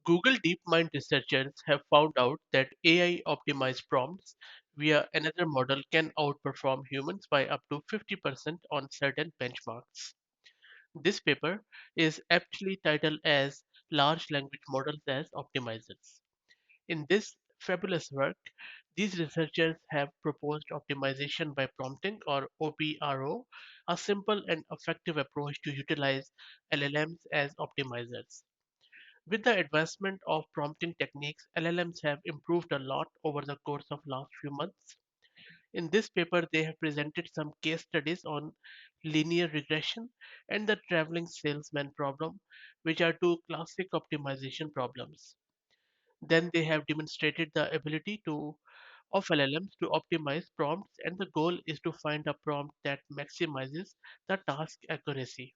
Google DeepMind researchers have found out that AI optimized prompts via another model can outperform humans by up to 50% on certain benchmarks. This paper is aptly titled as Large Language Models as Optimizers. In this fabulous work, these researchers have proposed optimization by prompting or OPRO, a simple and effective approach to utilize LLMs as optimizers. With the advancement of prompting techniques, LLMs have improved a lot over the course of last few months. In this paper, they have presented some case studies on linear regression and the traveling salesman problem, which are two classic optimization problems. Then they have demonstrated the ability of LLMs to optimize prompts, and the goal is to find a prompt that maximizes the task accuracy.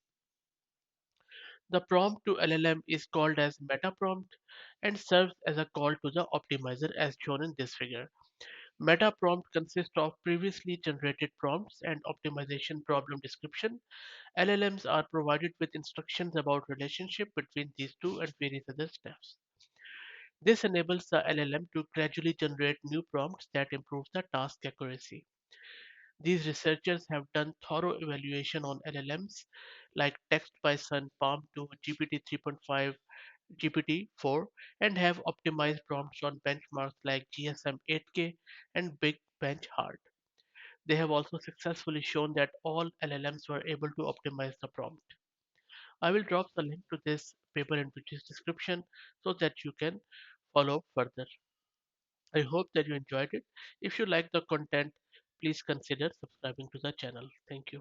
The prompt to LLM is called as meta prompt and serves as a call to the optimizer as shown in this figure. Meta prompt consists of previously generated prompts and optimization problem description. LLMs are provided with instructions about relationship between these two and various other steps. This enables the LLM to gradually generate new prompts that improve the task accuracy. These researchers have done thorough evaluation on LLMs like Text by Sun, Palm 2, GPT 3.5, GPT-4, and have optimized prompts on benchmarks like GSM 8K and Big Bench Hard. They have also successfully shown that all LLMs were able to optimize the prompt. I will drop the link to this paper into this description so that you can follow further. I hope that you enjoyed it. If you like the content, please consider subscribing to the channel. Thank you.